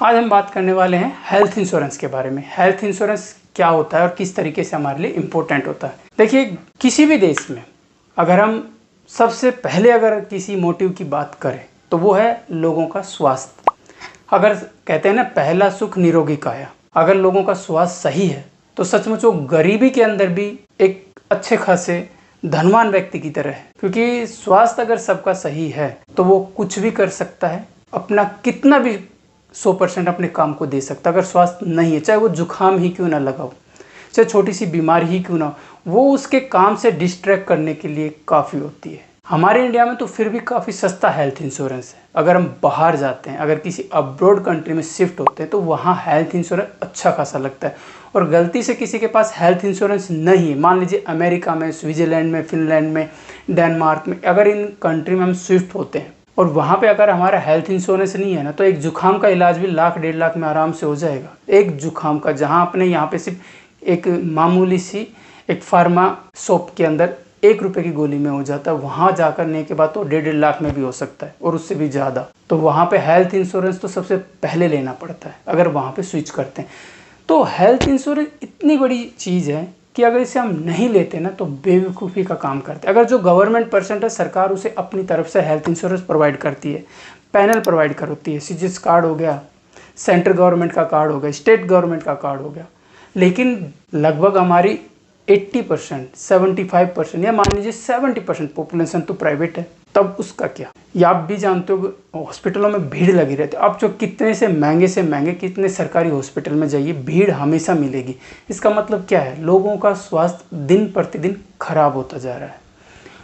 आज हम बात करने वाले हैं हेल्थ इंश्योरेंस के बारे में। हेल्थ इंश्योरेंस क्या होता है और किस तरीके से हमारे लिए इम्पोर्टेंट होता है। देखिए, किसी भी देश में अगर हम सबसे पहले अगर किसी मोटिव की बात करें तो वो है लोगों का स्वास्थ्य। अगर कहते हैं ना, पहला सुख निरोगी काया, अगर लोगों का स्वास्थ्य सही है तो सचमुच वो गरीबी के अंदर भी एक अच्छे खासे धनवान व्यक्ति की तरह है, क्योंकि स्वास्थ्य अगर सबका सही है तो वो कुछ भी कर सकता है, अपना कितना भी 100% अपने काम को दे सकता है। अगर स्वास्थ्य नहीं है, चाहे वो जुकाम ही क्यों ना लगाओ, चाहे छोटी सी बीमारी ही क्यों ना, वो उसके काम से डिस्ट्रैक्ट करने के लिए काफ़ी होती है। हमारे इंडिया में तो फिर भी काफ़ी सस्ता हेल्थ इंश्योरेंस है। अगर हम बाहर जाते हैं, अगर किसी अब्रॉड कंट्री में शिफ्ट होते हैं तो वहाँ हेल्थ इंश्योरेंस अच्छा खासा लगता है। और गलती से किसी के पास हेल्थ इंश्योरेंस नहीं है, मान लीजिए अमेरिका में, स्विट्ज़रलैंड में, फिनलैंड में, डेनमार्क में, अगर इन कंट्री में हम शिफ्ट होते हैं और वहाँ पे अगर हमारा हेल्थ इंश्योरेंस नहीं है ना, तो एक जुकाम का इलाज भी 1,00,000-1,50,000 में आराम से हो जाएगा। एक जुकाम का, जहाँ अपने यहाँ पे सिर्फ एक मामूली सी एक फार्मा शॉप के अंदर 1 रुपये की गोली में हो जाता है, वहाँ जा करने के बाद तो 1.5 लाख में भी हो सकता है और उससे भी ज़्यादा। तो वहाँ पे हेल्थ इंश्योरेंस तो सबसे पहले लेना पड़ता है अगर वहाँ पे स्विच करते हैं। तो हेल्थ इंश्योरेंस इतनी बड़ी चीज़ है कि अगर इसे हम नहीं लेते ना तो बेवकूफ़ी का काम करते हैं। अगर जो गवर्नमेंट परसेंट है, सरकार उसे अपनी तरफ से हेल्थ इंश्योरेंस प्रोवाइड करती है, पैनल प्रोवाइड करती है, सीजीएस कार्ड हो गया, सेंट्रल गवर्नमेंट का कार्ड हो गया, स्टेट गवर्नमेंट का कार्ड हो गया, लेकिन लगभग हमारी 80%, 75% या मान लीजिए 70% पॉपुलेशन तो प्राइवेट है। तब उसका क्या, या आप भी जानते हो हॉस्पिटलों में भीड़ लगी रहती है। आप जो कितने से महंगे कितने सरकारी हॉस्पिटल में जाइए, भीड़ हमेशा मिलेगी। इसका मतलब क्या है, लोगों का स्वास्थ्य दिन प्रतिदिन खराब होता जा रहा है।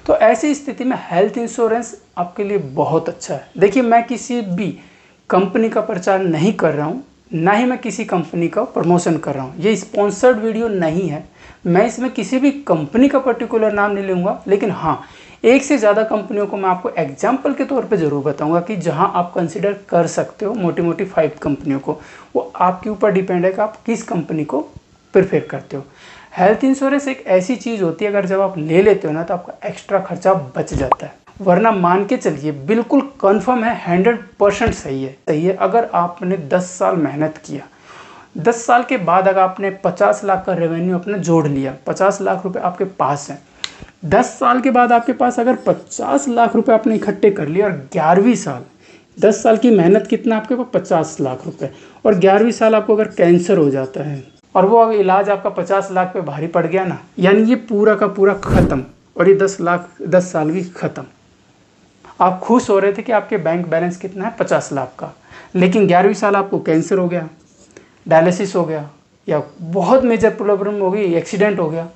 तो ऐसी स्थिति में हेल्थ इंश्योरेंस आपके लिए बहुत अच्छा है। देखिए, मैं किसी भी कंपनी का प्रचार नहीं कर रहा हूँ, ना ही मैं किसी कंपनी का प्रमोशन कर रहा हूँ। ये स्पॉन्सर्ड वीडियो नहीं है, मैं इसमें किसी भी कंपनी का पर्टिकुलर नाम नहीं लूँगा, लेकिन हाँ, एक से ज़्यादा कंपनियों को मैं आपको एग्जाम्पल के तौर पे ज़रूर बताऊंगा कि जहां आप कंसिडर कर सकते हो मोटी मोटी 5 कंपनियों को। वो आपके ऊपर डिपेंड है कि आप किस कंपनी को प्रेफर करते हो। हेल्थ इंश्योरेंस एक ऐसी चीज़ होती है, अगर जब आप ले लेते हो ना तो आपका एक्स्ट्रा खर्चा बच जाता है। वरना मान के चलिए, बिल्कुल कन्फर्म है, 100% सही है। अगर आपने 10 साल मेहनत किया, 10 साल के बाद अगर आपने 50 लाख का रेवेन्यू अपने जोड़ लिया, 50 लाख रुपए आपके पास हैं, 10 साल के बाद आपके पास अगर 50 लाख रुपए आपने इकट्ठे कर लिए और 11वीं साल, 10 साल की मेहनत कितना, आपके पास 50 लाख रुपए, और 11वीं साल आपको अगर कैंसर हो जाता है और वो अगर इलाज आपका 50 लाख पे भारी पड़ गया ना, यानी ये पूरा का पूरा ख़त्म, और ये 10 साल भी ख़त्म। आप खुश हो रहे थे कि आपके बैंक बैलेंस कितना है, 50 लाख का, लेकिन 11वीं साल आपको कैंसर हो गया, डायलिसिस हो गया, या बहुत मेजर प्रॉब्लम हो गई, एक्सीडेंट हो गया,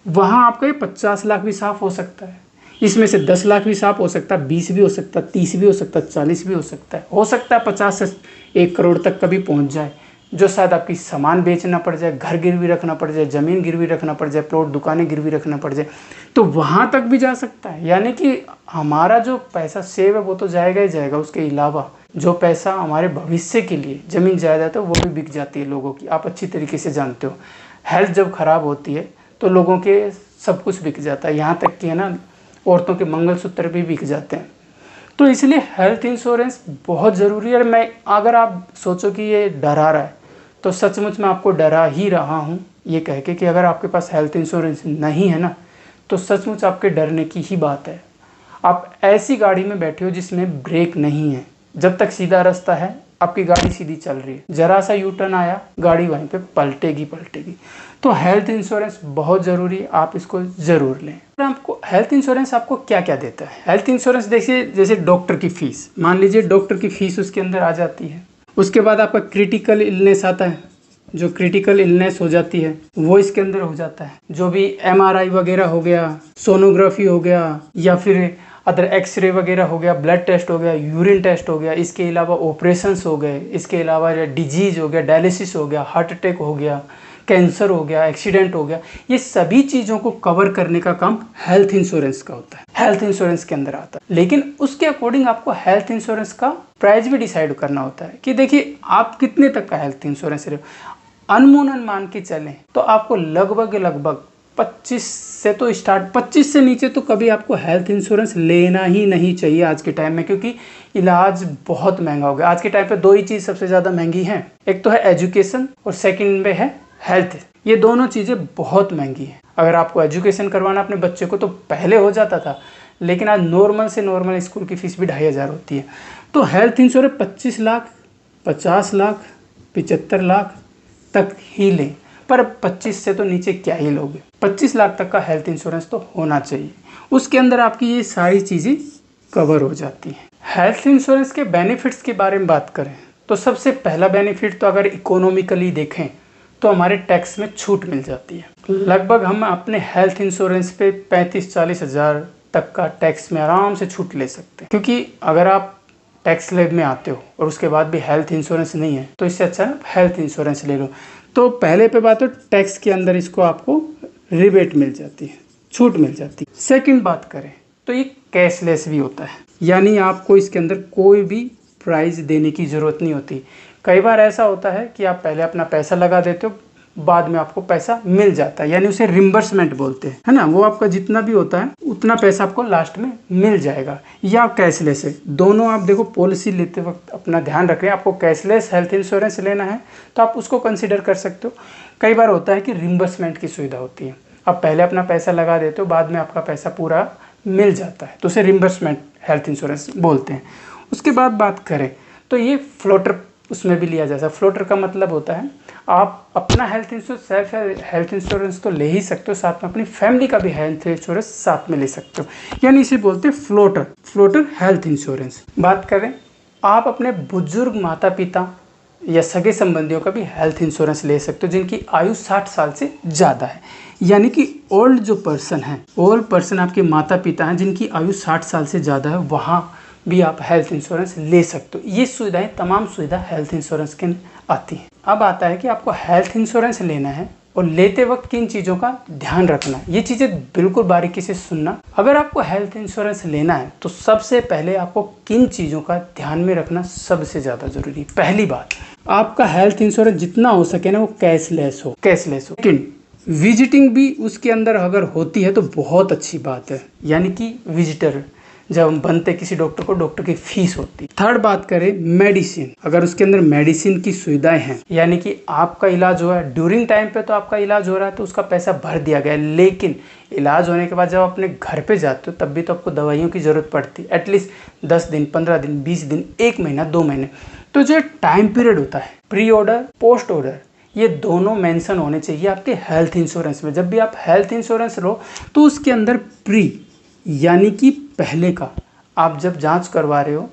वहाँ आपका ये 50 लाख भी साफ हो सकता है। इसमें से 10 लाख भी साफ हो सकता है, 20 भी हो सकता है, 30 भी हो सकता है, 40 भी हो सकता है 50 से 1 करोड़ तक कभी पहुँच जाए, जो शायद आपकी सामान बेचना पड़ जाए, घर गिरवी रखना पड़ जाए, ज़मीन गिरवी रखना पड़ जाए, प्लॉट दुकानें गिरवी रखना पड़ जाए, तो वहाँ तक भी जा सकता है। यानी कि हमारा जो पैसा सेव है वो तो जाएगा ही जाएगा, उसके अलावा जो पैसा हमारे भविष्य के लिए ज़मीन जायदाद है वो भी बिक जाती है लोगों की। आप अच्छी तरीके से जानते हो, हेल्थ जब ख़राब होती है तो लोगों के सब कुछ बिक जाता है, यहाँ तक कि है ना, औरतों के मंगलसूत्र भी बिक जाते हैं। तो इसलिए हेल्थ इंश्योरेंस बहुत ज़रूरी है। मैं, अगर आप सोचो कि ये डरा रहा है, तो सचमुच मैं आपको डरा ही रहा हूँ ये कह के कि अगर आपके पास हेल्थ इंश्योरेंस नहीं है ना, तो सचमुच आपके डरने की ही बात है। आप ऐसी गाड़ी में बैठे हो जिसमें ब्रेक नहीं है, जब तक सीधा रास्ता है आपकी गाड़ी सीधी चल रही है, जरा सा यू टर्न आया, गाड़ी वहीं पे पलटेगी। तो हेल्थ इंश्योरेंस बहुत ज़रूरी है, आप इसको ज़रूर लें। आपको हेल्थ इंश्योरेंस आपको क्या क्या देता है? हेल्थ इंश्योरेंस देखिए, जैसे डॉक्टर की फीस, मान लीजिए डॉक्टर की फीस उसके अंदर आ जाती है। उसके बाद आपका क्रिटिकल इलनेस आता है, जो क्रिटिकल इलनेस हो जाती है वो इसके अंदर हो जाता है। जो भी MRI वगैरह हो गया, सोनोग्राफी हो गया, या फिर अदर एक्सरे वगैरह हो गया, ब्लड टेस्ट हो गया, यूरिन टेस्ट हो गया, इसके अलावा ऑपरेशंस हो गए, इसके अलावा डिजीज़ हो गया, डायलिसिस हो गया, हार्ट अटैक हो गया, कैंसर हो गया, एक्सीडेंट हो गया, ये सभी चीज़ों को कवर करने का काम हेल्थ इंश्योरेंस का होता है, हेल्थ इंश्योरेंस के अंदर आता है। लेकिन उसके अकॉर्डिंग आपको हेल्थ इंश्योरेंस का प्राइस भी डिसाइड करना होता है कि देखिए आप कितने तक का हेल्थ इंश्योरेंस ले। अनमोनन मान के चलें तो आपको लगभग 25 से तो स्टार्ट, 25 से नीचे तो कभी आपको हेल्थ इंश्योरेंस लेना ही नहीं चाहिए आज के टाइम में, क्योंकि इलाज बहुत महंगा हो गया। आज के टाइम पे 2 ही चीज़ सबसे ज़्यादा महंगी हैं, एक तो है एजुकेशन और सेकंड में है हेल्थ। ये दोनों चीज़ें बहुत महंगी हैं। अगर आपको एजुकेशन करवाना अपने बच्चे को तो पहले हो जाता था, लेकिन आज नॉर्मल से नॉर्मल स्कूल की फ़ीस भी 2500 होती है। तो हेल्थ इंश्योरेंस 25 लाख, 50 लाख, 75 लाख तक ही लें, पर 25 से तो नीचे क्या ही लोगे। 25 लाख तक का हेल्थ इंश्योरेंस तो होना चाहिए, उसके अंदर आपकी ये सारी चीज़ें कवर हो जाती हैं। हेल्थ इंश्योरेंस के बेनिफिट्स के बारे में बात करें तो सबसे पहला बेनिफिट तो अगर इकोनॉमिकली देखें तो हमारे टैक्स में छूट मिल जाती है। लगभग हम अपने हेल्थ इंश्योरेंस पे 35-40 हज़ार तक का टैक्स में आराम से छूट ले सकते हैं, क्योंकि अगर आप टैक्स स्लैब में आते हो और उसके बाद भी हेल्थ इंश्योरेंस नहीं है तो इससे अच्छा हेल्थ इंश्योरेंस ले लो। तो पहले पे बात हो, टैक्स के अंदर इसको आपको रिबेट मिल जाती है, छूट मिल जाती है। सेकंड बात करें तो ये कैशलेस भी होता है, यानी आपको इसके अंदर कोई भी प्राइस देने की ज़रूरत नहीं होती। कई बार ऐसा होता है कि आप पहले अपना पैसा लगा देते हो, बाद में आपको पैसा मिल जाता है, यानी उसे रिम्बर्समेंट बोलते हैं, है ना। वो आपका जितना भी होता है उतना पैसा आपको लास्ट में मिल जाएगा। या कैशलेस है, दोनों आप देखो पॉलिसी लेते वक्त अपना ध्यान रखें। आपको कैशलेस हेल्थ इंश्योरेंस लेना है तो आप उसको कंसिडर कर सकते हो। कई बार होता है कि रिम्बर्समेंट की सुविधा होती है, आप पहले अपना पैसा लगा देते हो, बाद में आपका पैसा पूरा मिल जाता है, तो उसे रिम्बर्समेंट हेल्थ इंश्योरेंस बोलते हैं। उसके बाद बात करें तो ये फ्लोटर उसमें भी लिया जा सकता है। फ्लोटर का मतलब होता है आप अपना health insurance, self health insurance तो ले ही सकते हो, साथ में अपनी फैमिली का भी हेल्थ इंश्योरेंस साथ में ले सकते हो, यानी इसे बोलते हैं फ्लोटर हेल्थ इंश्योरेंस। बात करें आप अपने बुजुर्ग माता पिता या सगे संबंधियों का भी हेल्थ इंश्योरेंस ले सकते हो जिनकी आयु 60 साल से ज़्यादा है, यानी कि ओल्ड जो पर्सन है, ओल्ड पर्सन आपके माता पिता हैं जिनकी आयु 60 साल से ज़्यादा है, वहाँ भी आप हेल्थ इंश्योरेंस ले सकते हो। ये सुविधाएं, तमाम सुविधा हेल्थ इंश्योरेंस के आती है। अब आता है कि आपको हेल्थ इंश्योरेंस लेना है और लेते वक्त किन चीज़ों का ध्यान रखना है। ये चीज़ें बिल्कुल बारीकी से सुनना। अगर आपको हेल्थ इंश्योरेंस लेना है तो सबसे पहले आपको किन चीज़ों का ध्यान में रखना सबसे ज़्यादा ज़रूरी। पहली बात, आपका हेल्थ इंश्योरेंस जितना हो सके ना वो कैशलेस हो। लेकिन विजिटिंग भी उसके अंदर अगर होती है तो बहुत अच्छी बात है, यानी कि विजिटर जब हम बनते किसी डॉक्टर को, डॉक्टर की फीस होती। थर्ड बात करें मेडिसिन, अगर उसके अंदर मेडिसिन की सुविधाएं हैं, यानी कि आपका इलाज हुआ है ड्यूरिंग टाइम पे तो आपका इलाज हो रहा है तो उसका पैसा भर दिया गया, लेकिन इलाज होने के बाद जब अपने घर पे जाते हो तब भी तो आपको दवाइयों की ज़रूरत पड़ती है, एटलीस्ट 10 दिन, 15 दिन, 20 दिन, 1 महीना, 2 महीने। तो जो टाइम पीरियड होता है, प्री ऑर्डर, पोस्ट ऑर्डर, ये दोनों मेंशन होने चाहिए आपके हेल्थ इंश्योरेंस में। जब भी आप हेल्थ इंश्योरेंस लो तो उसके अंदर प्री यानी कि पहले का, आप जब जांच करवा रहे हो,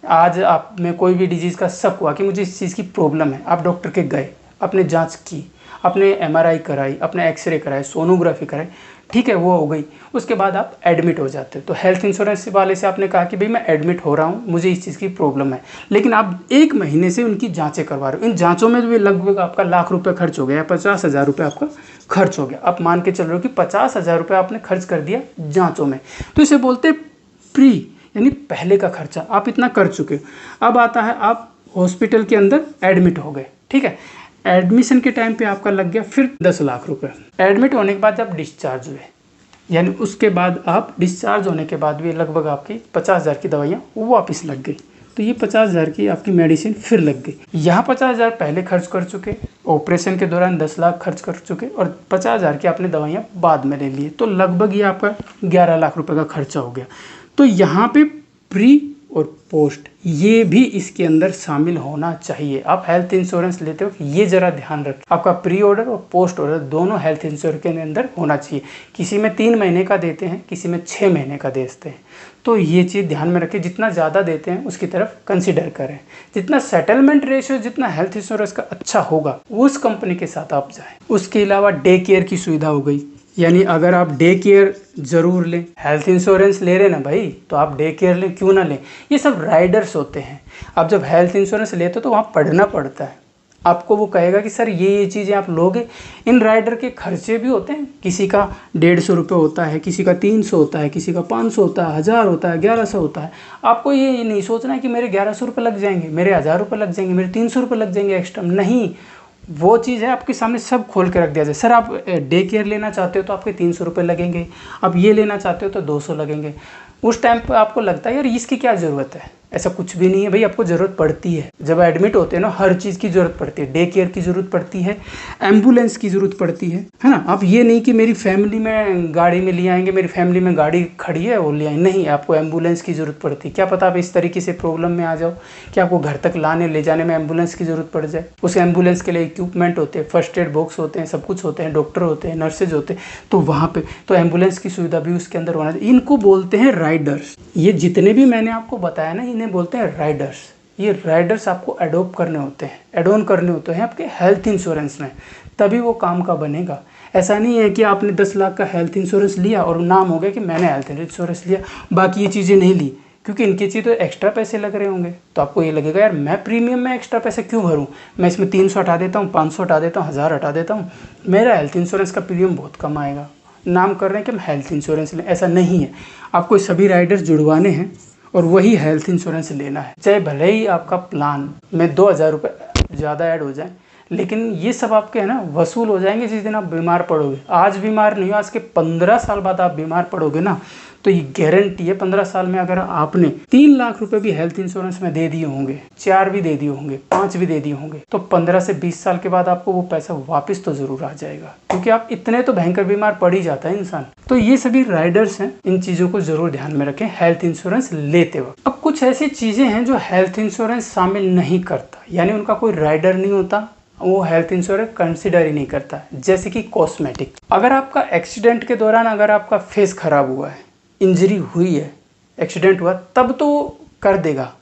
आज आप में कोई भी डिजीज़ का शक हुआ कि मुझे इस चीज़ की प्रॉब्लम है, आप डॉक्टर के गए, आपने जांच की, आपने MRI कराई, आपने एक्सरे कराए, सोनोग्राफी कराई, ठीक है, वो हो गई। उसके बाद आप एडमिट हो जाते हो तो हेल्थ इंश्योरेंस वाले से आपने कहा कि भाई मैं एडमिट हो रहा हूँ, मुझे इस चीज़ की प्रॉब्लम है, लेकिन आप 1 महीने से उनकी जांचें करवा रहे हो। इन जांचों में भी लगभग आपका लाख रुपये खर्च हो गया, 50,000 रुपये आपका खर्च हो गया। आप मान के चल रहे हो कि 50,000 रुपये आपने खर्च कर दिया जाँचों में, तो इसे बोलते प्री यानी पहले का खर्चा, आप इतना कर चुके हो। अब आता है आप हॉस्पिटल के अंदर एडमिट हो गए, ठीक है, एडमिशन के टाइम पे आपका लग गया फिर 10 लाख रुपए। एडमिट होने के बाद जब डिस्चार्ज हुए, यानी उसके बाद आप डिस्चार्ज होने के बाद भी लगभग आपकी 50,000 की दवाइयाँ वापस लग गई, तो ये 50,000 की आपकी मेडिसिन फिर लग गई। यहाँ 50,000 पहले खर्च कर चुके, ऑपरेशन के दौरान 10 लाख खर्च कर चुके और 50,000 की आपने दवाइयाँ बाद में ले लिए, तो लगभग ये आपका 11 लाख रुपए का खर्चा हो गया। तो यहाँ पे प्री और पोस्ट ये भी इसके अंदर शामिल होना चाहिए। आप हेल्थ इंश्योरेंस लेते हो ये ज़रा ध्यान रखें, आपका प्री ऑर्डर और पोस्ट ऑर्डर दोनों हेल्थ इंश्योरेंस के अंदर होना चाहिए। किसी में 3 महीने का देते हैं, किसी में 6 महीने का देते हैं, तो ये चीज़ ध्यान में रखें। जितना ज़्यादा देते हैं उसकी तरफ कंसिडर करें। जितना सेटलमेंट रेशियो जितना हेल्थ इंश्योरेंस का अच्छा होगा उस कंपनी के साथ आप जाएँ। उसके अलावा डे केयर की सुविधा हो गई, यानी अगर आप डे केयर ज़रूर लें, हेल्थ इंश्योरेंस ले रहे ना भाई तो आप डे केयर लें, क्यों ना लें। ये सब राइडर्स होते हैं। आप जब हेल्थ इंश्योरेंस लेते हो तो वहाँ पढ़ना पड़ता है, आपको वो कहेगा कि सर ये चीज़ें आप लोगे। इन राइडर के खर्चे भी होते हैं, किसी का 150 रुपये होता है, किसी का 300 होता है, किसी का 500 होता है, 1000 होता है, 1100 होता है। आपको ये नहीं सोचना है कि मेरे 1100 रुपये लग जाएंगे, मेरे 1000 रुपये लग जाएंगे, मेरे 300 रुपये लग जाएंगे एक्स्ट्रा, नहीं। वो चीज़ है आपके सामने सब खोल के रख दिया जाए। सर आप डे केयर लेना चाहते हो तो आपके 300 रुपये लगेंगे, आप ये लेना चाहते हो तो 200 लगेंगे। उस टाइम पर आपको लगता है यार इसकी क्या ज़रूरत है, ऐसा कुछ भी नहीं है भाई, आपको ज़रूरत पड़ती है। जब एडमिट होते हैं ना हर चीज़ की ज़रूरत पड़ती है, डे केयर की ज़रूरत पड़ती है, एम्बुलेंस की ज़रूरत पड़ती है ना। आप ये नहीं कि मेरी फैमिली में गाड़ी में ले आएंगे, मेरी फैमिली में गाड़ी खड़ी है वो ले आएंगे, नहीं, आपको एम्बुलेंस की ज़रूरत पड़ती है। क्या पता आप इस तरीके से प्रॉब्लम में आ जाओ कि आपको घर तक लाने ले जाने में एम्बुलेंस की ज़रूरत पड़ जाए। उस एम्बुलेंस के लिए इक्विपमेंट होते हैं, फर्स्ट एड बॉक्स होते हैं, सब कुछ होते हैं, डॉक्टर होते हैं, नर्सेज होते हैं, तो वहाँ पर तो एम्बुलेंस की सुविधा भी उसके अंदर होना चाहिए। इनको बोलते हैं राइडर्स। ये जितने भी मैंने आपको बताया ना इन्हें बोलते हैं राइडर्स। ये राइडर्स आपको अडोप्ट करने होते हैं, एड ऑन करने होते हैं आपके हेल्थ इंश्योरेंस में, तभी वो काम का बनेगा। ऐसा नहीं है कि आपने 10 लाख का हेल्थ इंश्योरेंस लिया और नाम हो गया कि मैंने हेल्थ इंश्योरेंस लिया, बाकी ये चीज़ें नहीं ली, क्योंकि इनकी चीज़ तो एक्स्ट्रा पैसे लग रहे होंगे। तो आपको ये लगेगा यार मैं प्रीमियम में एक्स्ट्रा पैसे क्यों भरूँ, मैं इसमें 300 हटा देता हूँ, 500 हटा देता हूँ, 1000 हटा देता हूँ, मेरा हेल्थ इंश्योरेंस का प्रीमियम बहुत कम आएगा। नाम कर रहे हैं कि हम हेल्थ इंश्योरेंस लें, ऐसा नहीं है। आपको सभी राइडर्स जुड़वाने हैं और वही हेल्थ इंश्योरेंस लेना है, चाहे भले ही आपका प्लान में 2000 रुपये ज़्यादा ऐड हो जाए, लेकिन ये सब आपके है ना वसूल हो जाएंगे जिस दिन आप बीमार पड़ोगे। आज बीमार नहीं हो, आज के 15 साल बाद आप बीमार पड़ोगे ना, तो ये गारंटी है 15 साल में अगर आपने 3 लाख रुपए भी हेल्थ इंश्योरेंस में दे दिए होंगे, 4 भी दे दिए होंगे, 5 भी दे दिए होंगे, तो 15 से 20 साल के बाद आपको वो पैसा वापस तो ज़रूर आ जाएगा, क्योंकि आप इतने तो भयंकर बीमार पड़ ही जाता है इंसान। तो ये सभी राइडर्स हैं, इन चीज़ों को ज़रूर ध्यान में रखें हेल्थ इंश्योरेंस लेते वक्त। अब कुछ ऐसी चीज़ें हैं जो हेल्थ इंश्योरेंस शामिल नहीं करता, यानी उनका कोई राइडर नहीं होता, वो हेल्थ इंश्योरेंस कंसिडर ही नहीं करता, जैसे कि कॉस्मेटिक। अगर आपका एक्सीडेंट के दौरान अगर आपका फेस खराब हुआ है, इंजरी हुई है, एक्सीडेंट हुआ, तब तो कर देगा।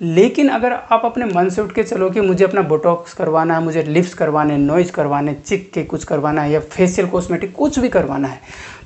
लेकिन अगर आप अपने मन से उठ के चलो कि मुझे अपना बोटॉक्स करवाना है, मुझे लिप्स करवाने, नॉइज करवाने, चिक के कुछ करवाना है या फेशियल कॉस्मेटिक कुछ भी करवाना है,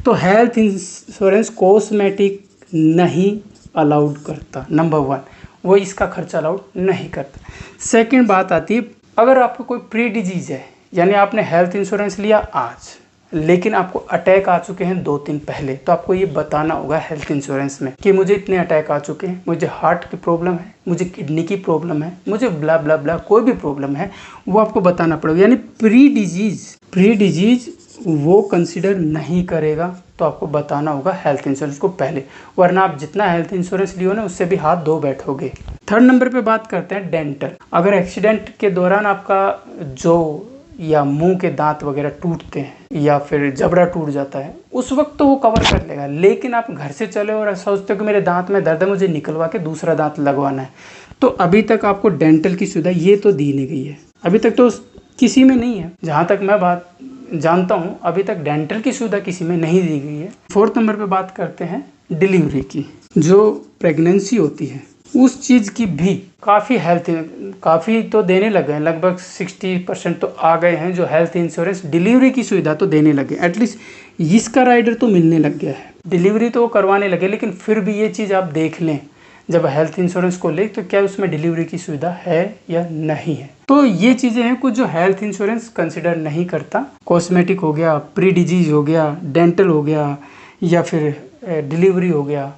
तो हेल्थ इंश्योरेंस कॉस्मेटिक नहीं अलाउड करता। नंबर 1, वो इसका खर्चा अलाउड नहीं करता। सेकंड बात आती है, अगर आपको कोई प्री डिजीज़ है, यानी आपने हेल्थ इंश्योरेंस लिया आज, लेकिन आपको अटैक आ चुके हैं 2-3 पहले, तो आपको ये बताना होगा हेल्थ इंश्योरेंस में कि मुझे इतने अटैक आ चुके हैं, मुझे हार्ट की प्रॉब्लम है, मुझे किडनी की प्रॉब्लम है, मुझे ब्ला ब्ला ब्ला कोई भी प्रॉब्लम है, वो आपको बताना पड़ेगा। यानी प्री डिजीज वो कंसिडर नहीं करेगा, तो आपको बताना होगा हेल्थ इंश्योरेंस को पहले, वरना आप जितना हेल्थ इंश्योरेंस लियो ना उससे भी हाथ धो बैठोगे। थर्ड नंबर पे बात करते हैं डेंटल। अगर एक्सीडेंट के दौरान आपका जो या मुंह के दांत वगैरह टूटते हैं या फिर जबड़ा टूट जाता है, उस वक्त तो वो कवर कर लेगा। लेकिन आप घर से चले और सोचते हो कि मेरे दांत में दर्द है, मुझे निकलवा के दूसरा दांत लगवाना है, तो अभी तक आपको डेंटल की सुविधा ये तो दी नहीं गई है, अभी तक तो किसी में नहीं है, जहाँ तक मैं बात जानता हूँ अभी तक डेंटल की सुविधा किसी में नहीं दी गई है। फोर्थ नंबर पे बात करते हैं डिलीवरी की। जो प्रेगनेंसी होती है उस चीज़ की भी काफ़ी तो देने लगे हैं, लगभग 60% तो आ गए हैं जो हेल्थ इंश्योरेंस डिलीवरी की सुविधा तो देने लगे, एटलीस्ट इसका राइडर तो मिलने लग गया है। डिलीवरी तो वो करवाने लगे, लेकिन फिर भी ये चीज़ आप देख लें जब हेल्थ इंश्योरेंस को ले तो क्या उसमें डिलीवरी की सुविधा है या नहीं है। तो ये चीज़ें हैं कुछ जो हेल्थ इंश्योरेंस कंसिडर नहीं करता। कॉस्मेटिक हो गया, प्री डिजीज हो गया, डेंटल हो गया या फिर डिलीवरी हो गया,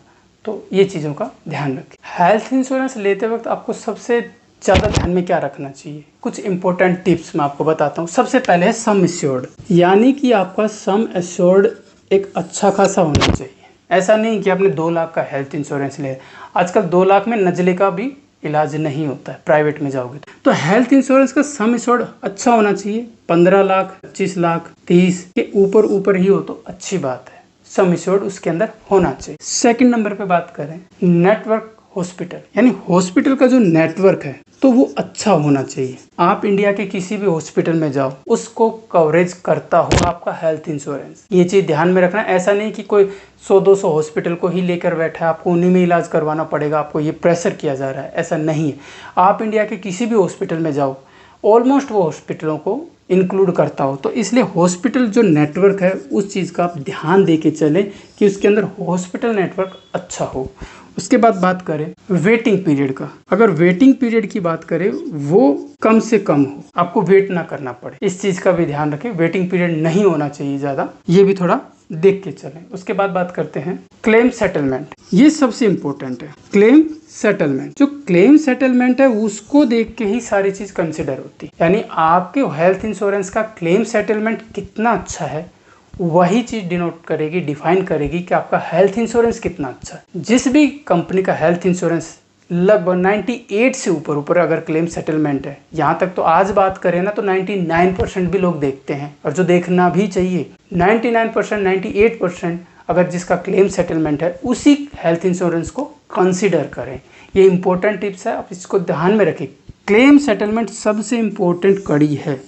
तो ये चीज़ों का ध्यान रखें। हेल्थ इंश्योरेंस लेते वक्त आपको सबसे ज़्यादा ध्यान में क्या रखना चाहिए, कुछ इंपॉर्टेंट टिप्स मैं आपको बताता हूँ। सबसे पहले है सम एश्योर्ड, यानी कि आपका सम एश्योर्ड एक अच्छा खासा होना चाहिए। ऐसा नहीं कि आपने 2 लाख का हेल्थ इंश्योरेंस ले, आजकल 2 लाख में नज़ले का भी इलाज नहीं होता है, प्राइवेट में जाओगे तो हेल्थ इंश्योरेंस का सम एश्योर्ड अच्छा होना चाहिए। 15 लाख, 25 लाख, 30 के ऊपर ही हो तो अच्छी बात है, सम एश्योर्ड उसके अंदर होना चाहिए। सेकंड नंबर पे बात करें नेटवर्क हॉस्पिटल, यानी हॉस्पिटल का जो नेटवर्क है तो वो अच्छा होना चाहिए। आप इंडिया के किसी भी हॉस्पिटल में जाओ, उसको कवरेज करता हो आपका हेल्थ इंश्योरेंस, ये चीज़ ध्यान में रखना। ऐसा नहीं कि कोई 100-200 हॉस्पिटल को ही लेकर बैठा है, आपको उन्हीं में इलाज करवाना पड़ेगा, आपको ये प्रेशर किया जा रहा है, ऐसा नहीं है। आप इंडिया के किसी भी हॉस्पिटल में जाओ, ऑलमोस्ट वो हॉस्पिटलों को इंक्लूड करता हो, तो इसलिए हॉस्पिटल जो नेटवर्क है उस चीज़ का आप ध्यान दे के चलें कि उसके अंदर हॉस्पिटल नेटवर्क अच्छा हो। उसके बाद बात करें वेटिंग पीरियड का, अगर वेटिंग पीरियड की बात करें वो कम से कम हो, आपको वेट ना करना पड़े, इस चीज़ का भी ध्यान रखें। वेटिंग पीरियड नहीं होना चाहिए ज़्यादा, ये भी थोड़ा देख के चलें। उसके बाद बात करते हैं क्लेम सेटलमेंट। ये सबसे इम्पोर्टेंट है, क्लेम सेटलमेंट। जो क्लेम सेटलमेंट है उसको देख के ही सारी चीज कंसिडर होती है। यानी आपके हेल्थ इंश्योरेंस का क्लेम सेटलमेंट कितना अच्छा है, वही चीज डिनोट करेगी, डिफाइन करेगी कि आपका हेल्थ इंश्योरेंस कितना अच्छा है। जिस भी कंपनी का हेल्थ इंश्योरेंस लगभग 98 से ऊपर अगर क्लेम सेटलमेंट है, यहाँ तक तो आज बात करें ना तो 99% भी लोग देखते हैं, और जो देखना भी चाहिए। 99%, 98% अगर जिसका क्लेम सेटलमेंट है उसी हेल्थ इंश्योरेंस को कंसिडर करें। ये इंपॉर्टेंट टिप्स है, आप इसको ध्यान में रखें। क्लेम सेटलमेंट सबसे इम्पोर्टेंट कड़ी है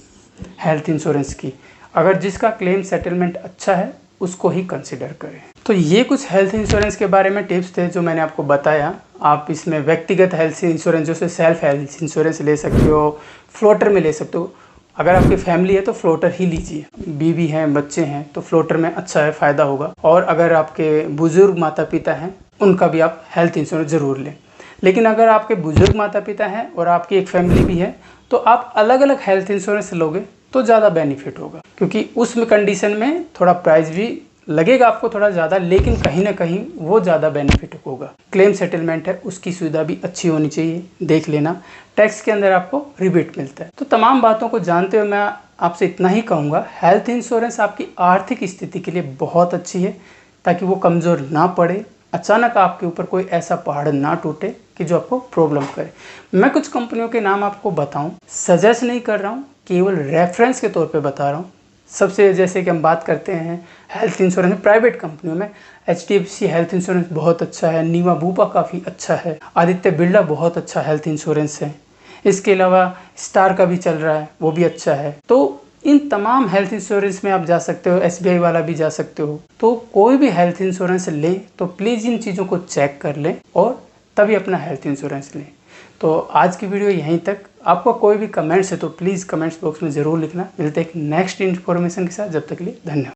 हेल्थ इंश्योरेंस की। अगर जिसका क्लेम सेटलमेंट अच्छा है उसको ही कंसिडर करें। तो ये कुछ हेल्थ इंश्योरेंस के बारे में टिप्स थे जो मैंने आपको बताया। आप इसमें व्यक्तिगत हेल्थ इंश्योरेंस जैसे सेल्फ हेल्थ इंश्योरेंस ले सकते हो, फ्लोटर में ले सकते हो। अगर आपकी फैमिली है तो फ्लोटर ही लीजिए, बीवी हैं, बच्चे हैं तो फ्लोटर में अच्छा है, फ़ायदा होगा। और अगर आपके बुजुर्ग माता पिता हैं उनका भी आप हेल्थ इंश्योरेंस ज़रूर लें। लेकिन अगर आपके बुजुर्ग माता पिता हैं और आपकी एक फैमिली भी है तो आप अलग अलग हेल्थ इंश्योरेंस लोगे तो ज़्यादा बेनिफिट होगा, क्योंकि उस कंडीशन में थोड़ा प्राइस भी लगेगा आपको थोड़ा ज़्यादा, लेकिन कहीं ना कहीं वो ज़्यादा बेनिफिट होगा। क्लेम सेटलमेंट है उसकी सुविधा भी अच्छी होनी चाहिए, देख लेना। टैक्स के अंदर आपको रिबेट मिलता है। तो तमाम बातों को जानते हुए मैं आपसे इतना ही कहूँगा, हेल्थ इंश्योरेंस आपकी आर्थिक स्थिति के लिए बहुत अच्छी है, ताकि वो कमज़ोर ना पड़े, अचानक आपके ऊपर कोई ऐसा पहाड़ ना टूटे कि जो आपको प्रॉब्लम करे। मैं कुछ कंपनियों के नाम आपको बताऊं, सजेस्ट नहीं कर रहा हूं, केवल रेफरेंस के तौर पे बता रहा हूं। सबसे जैसे कि हम बात करते हैं हेल्थ इंश्योरेंस प्राइवेट कंपनियों में, HDFC हेल्थ इंश्योरेंस बहुत अच्छा है, नीवा बूपा काफ़ी अच्छा है, आदित्य बिरला बहुत अच्छा हेल्थ इंश्योरेंस है। इसके अलावा स्टार का भी चल रहा है, वो भी अच्छा है। तो इन तमाम हेल्थ इंश्योरेंस में आप जा सकते हो, SBI वाला भी जा सकते हो। तो कोई भी हेल्थ इंश्योरेंस लें तो प्लीज़ इन चीज़ों को चेक कर लें और तभी अपना हेल्थ इंश्योरेंस लें। तो आज की वीडियो यहीं तक। आपका कोई भी कमेंट्स है तो प्लीज़ कमेंट्स बॉक्स में ज़रूर लिखना। मिलते हैं एक नेक्स्ट इन्फॉर्मेशन के साथ, जब तक के लिए धन्यवाद।